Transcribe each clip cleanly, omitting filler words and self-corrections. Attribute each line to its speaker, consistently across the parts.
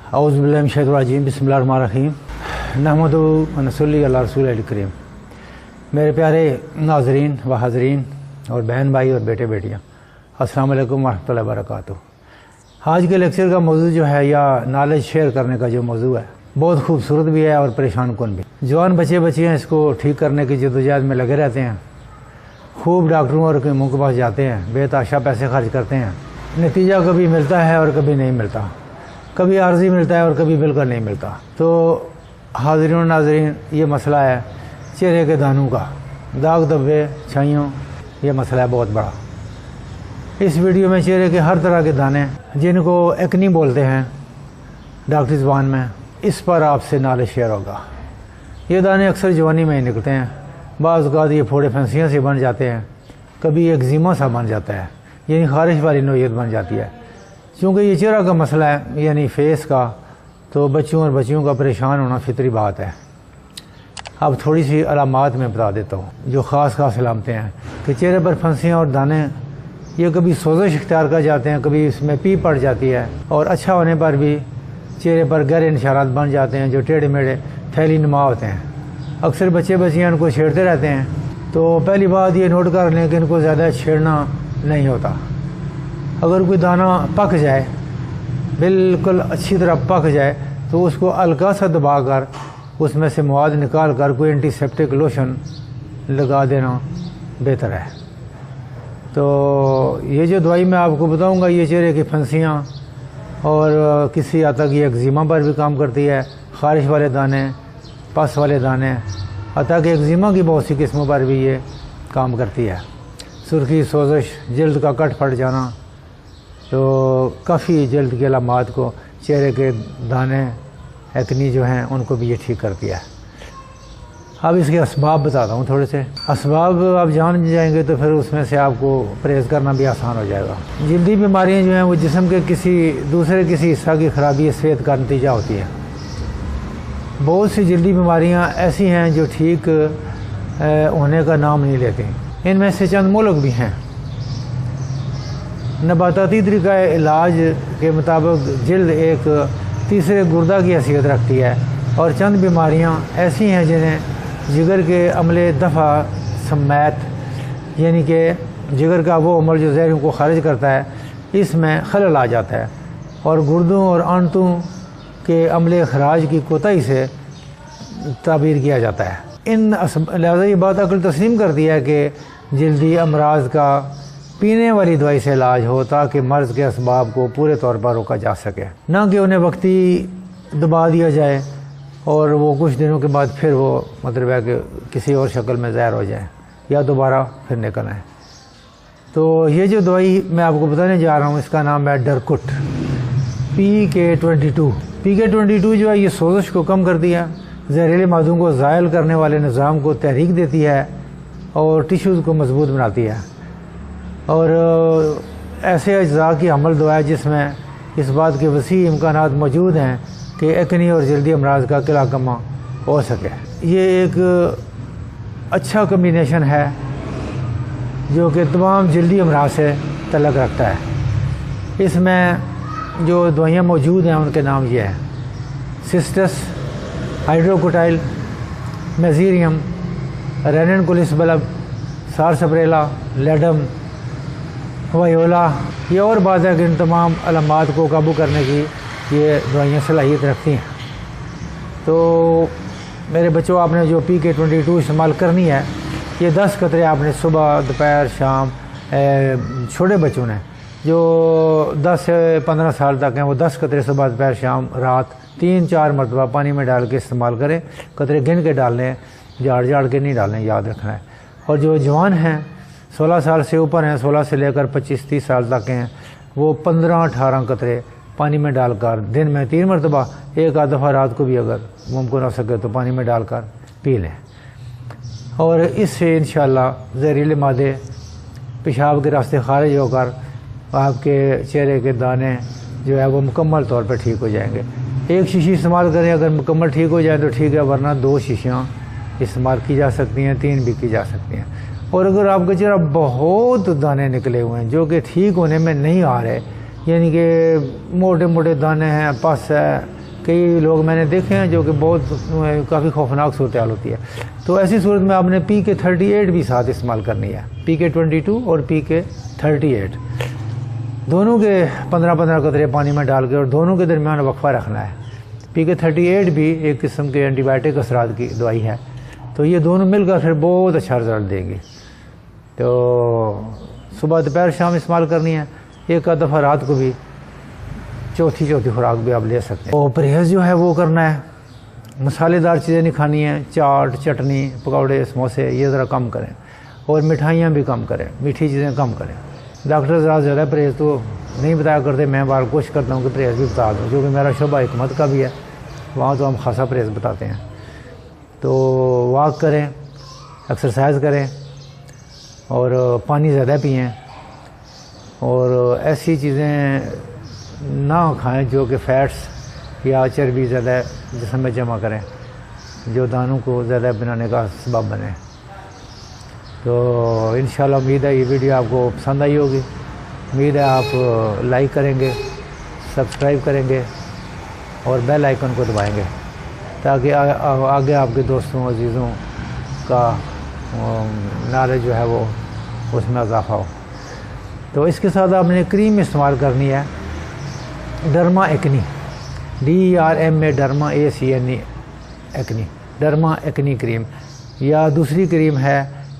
Speaker 1: औज़ुबिल्लाहिमिनश्शैतानिर्रजीम बिस्मिल्लाहिर्रहमानिर्रहीम नहमदुहु व नसल्ली अला रसूलिल करीम। मेरे प्यारे नाज़रीन व हाज़रीन और बहन भाई और बेटे बेटियाँ, अस्सलामु अलैकुम व रहमतुल्लाहि व बरकातुहू। आज के लेक्चर का मौजू जो है या नॉलेज शेयर करने का जो मौजू है बहुत खूबसूरत भी है और परेशान कुन भी। जवान बच्चे बच्चियाँ इसको ठीक करने की जद्दोजहद में लगे रहते हैं, खूब डॉक्टरों और के मुँह के पास जाते हैं, बेतहाशा पैसे खर्च करते हैं। नतीजा कभी मिलता है और कभी नहीं मिलता, कभी आर्जी मिलता है और कभी बिल्कुल नहीं मिलता। तो हाज़रीन और नाज़रीन, ये मसला है चेहरे के दानों का, दाग धब्बे छाइयों, ये मसला है बहुत बड़ा। इस वीडियो में चेहरे के हर तरह के दाने जिनको एक्नी बोलते हैं डॉक्टरी ज़बान में, इस पर आपसे नॉलेज शेयर होगा। ये दाने अक्सर जवानी में ही निकलते हैं, बाज़ औक़ात ये फोड़े फंसियाँ से बन जाते हैं, कभी एक्जिमा सा बन जाता है, यानी ख़ारिश वाली नोयत बन जाती है। क्योंकि ये चेहरा का मसला है यानी फेस का, तो बच्चों और बच्चियों का परेशान होना फितरी बात है। अब थोड़ी सी अलामात में बता देता हूँ जो ख़ास अलामतें हैं कि चेहरे पर फंसियाँ और दाने ये कभी सोजिश इख्तियार कर जाते हैं, कभी इसमें पी पड़ जाती है, और अच्छा होने पर भी चेहरे पर गहरे निशानात बन जाते हैं जो टेढ़े मेढ़े थैली नुमा होते हैं। अक्सर बच्चे बच्चियाँ इनको छेड़ते रहते हैं। तो पहली बात ये नोट कर लें कि इनको ज़्यादा छेड़ना नहीं होता। अगर कोई दाना पक जाए, बिल्कुल अच्छी तरह पक जाए, तो उसको हल्का सा दबा कर उसमें से मवाद निकाल कर कोई एंटीसेप्टिक लोशन लगा देना बेहतर है। तो ये जो दवाई मैं आपको बताऊंगा ये चेहरे की फंसियाँ और किसी हद तक ये एक्जिमा पर भी काम करती है, ख़ारिश वाले दाने, पस वाले दाने, हत्ता कि एक्जिमा की बहुत सी किस्मों पर भी ये काम करती है। सुर्खी, सोजिश, जल्द का कट फट जाना, तो काफ़ी जल्द के अलामात को चेहरे के दाने एक्नी जो हैं उनको भी ये ठीक करती है। अब इसके असबाब बताता हूँ थोड़े से। असबाब आप जान जाएंगे तो फिर उसमें से आपको परहेज़ करना भी आसान हो जाएगा। जल्दी बीमारियाँ जो हैं वो जिस्म के किसी हिस्सा की ख़राबी सेहत का नतीजा होती है। बहुत सी जल्दी बीमारियाँ ऐसी हैं जो ठीक होने का नाम नहीं लेती। इनमें से चंद मुल्क भी हैं। नबाताती तरीक़ा इलाज के मुताबिक जल्द एक तीसरे गुर्दा की हैसियत रखती है, और चंद बीमारियां ऐसी हैं जिन्हें जिगर के अमले दफ़ा सम्मैत, यानी कि जिगर का वो अमल जो ज़हर को खारिज करता है, इसमें खलल आ जाता है और गुर्दों और आंतों के अमले खराज की कोताही से ताबीर किया जाता है। लिहाजा ये बात अक्ल तस्लीम करती है कि जल्दी अमराज का पीने वाली दवाई से इलाज हो, ताकि मर्ज़ के असबाब को पूरे तौर पर रोका जा सके, ना कि उन्हें वक्ती दबा दिया जाए और वो कुछ दिनों के बाद फिर वो मतलब है कि किसी और शक्ल में ज़ाहिर हो जाए या दोबारा फिर निकल आए। तो ये जो दवाई मैं आपको बताने जा रहा हूँ इसका नाम है डरकुट PK22। PK22 जो है ये सोजिश को कम करती है, जहरीले मादों को ज़ायल करने वाले निज़ाम को तहरीक देती है और टिश्यूज़ को मजबूत बनाती है, और ऐसे अज्जा की अमल दवा है जिसमें इस बात के वसी इम्कानात मौजूद हैं कि एक्नी और जल्दी अमराज का किला कमा हो सके। ये एक अच्छा कम्बिनेशन है जो कि तमाम जल्दी अमराज से तल्लुक़ रखता है। इसमें जो दवाइयाँ मौजूद हैं उनके नाम ये हैं: cysts, hydrocotyle, मेजीरियम, rennin Kulish bulb, सारसप्रेला, लेडम, voila. ये और बात है कि इन तमाम अलामात को काबू करने की ये दवाइयाँ सलाहियत रखती हैं। तो मेरे बच्चों, आपने जो PK22 इस्तेमाल करनी है, ये 10 कतरे आपने सुबह, दोपहर, शाम, छोटे बच्चों ने जो 10 से 15 साल तक हैं वो 10 कतरे सुबह, दोपहर, शाम, रात 3-4 मरतबा पानी में डाल के इस्तेमाल करें। कतरे गिन के डालने, झाड़ के नहीं डालने, याद रखना है। और जो जवान हैं, 16 साल से ऊपर हैं, 16 से लेकर 25-30 साल तक हैं, वो 15-18 कतरे पानी में डालकर दिन में 3 मरतबा, एक आध दफ़ा रात को भी अगर मुमकिन हो सके तो पानी में डालकर पी लें। और इससे इंशाअल्लाह जहरीले मादे पेशाब के रास्ते खारिज होकर आपके चेहरे के दाने जो है वो मुकम्मल तौर पर ठीक हो जाएंगे। एक शीशी इस्तेमाल करें, अगर मुकम्मल ठीक हो जाए तो ठीक है, वरना 2 शीशियाँ इस्तेमाल की जा सकती हैं, 3 भी की जा सकती हैं। और अगर आपका चेहरा बहुत दाने निकले हुए हैं जो कि ठीक होने में नहीं आ रहे, यानी कि मोटे मोटे दाने हैं, पस है, कई लोग मैंने देखे हैं जो कि बहुत काफ़ी खौफनाक सूरत हाल होती है। तो ऐसी सूरत में आपने PK38 भी साथ इस्तेमाल करनी है, PK22 और PK38 दोनों के 15-15 कतरे पानी में डाल के और दोनों के दरमियान वक्फा रखना है। PK38 भी एक किस्म के एंटीबायोटिक असरात की दवाई है, तो ये दोनों मिलकर फिर बहुत अच्छा रिजल्ट देंगी। तो सुबह दोपहर शाम इस्तेमाल करनी है, एक आध दफ़ा रात को भी, चौथी खुराक भी आप ले सकते हैं। और परहेज़ जो है वो करना है, मसालेदार चीज़ें नहीं खानी है, चाट चटनी पकौड़े समोसे ये ज़रा कम करें, और मिठाइयाँ भी कम करें, मीठी चीज़ें कम करें। डॉक्टर ज़्यादा परहेज़ तो नहीं बताया करते, मैं बार कोशिश करता हूँ कि परहेज़ भी बता दूँ, क्योंकि मेरा शोबा हिकमत का भी है, वहाँ तो हम खासा परहेज़ बताते हैं। तो वॉक करें, एक्सरसाइज करें और पानी ज़्यादा पिएं, और ऐसी चीज़ें ना खाएं जो कि फ़ैट्स या चर्बी ज़्यादा जिस्म में जमा करें, जो दानों को ज़्यादा बनाने का सबब बने। तो इंशाल्लाह उम्मीद है ये वीडियो आपको पसंद आई होगी। उम्मीद है आप लाइक करेंगे, सब्सक्राइब करेंगे और बेल आइकन को दबाएंगे, ताकि आगे आपके दोस्तों अजीज़ों का नॉलेज जो है वो उसमें इजाफा हो। तो इसके साथ आपने क्रीम इस्तेमाल करनी है, derma acne, DRMA derma ACNE acne, derma acne cream, या दूसरी क्रीम है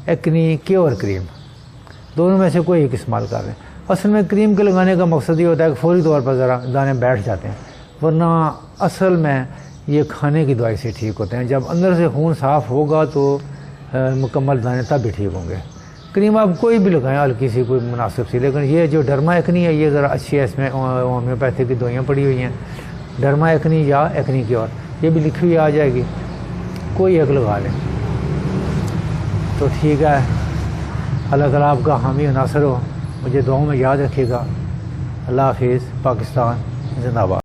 Speaker 1: एक्नी क्योर क्रीम। दोनों में से कोई एक इस्तेमाल कर रहे हैं। असल में क्रीम के लगाने का मकसद ये होता है कि फौरी तौर पर ज़रा दाने बैठ जाते हैं, वरना असल में ये खाने की दवाई से ठीक होते हैं। जब अंदर से खून साफ़ होगा तो मुकम्मल दाने तब भी ठीक होंगे। क्रीम आप कोई भी लगाएं, हल्की सी कोई मुनासिब सी, लेकिन ये जो डर्मा एक्नी है ये ज़रा अच्छी है, इसमें होम्योपैथी की दवाइयाँ पड़ी हुई हैं, डर्मा एक्नी या एक्नी क्योर, ये भी लिखी हुई आ जाएगी, कोई एक लगा लें तो ठीक है। अल्लाह ताला आपका हामी और नासर हो, मुझे दुआओं में याद रखिएगा। अल्लाह हाफिज़। पाकिस्तान जिंदाबाद।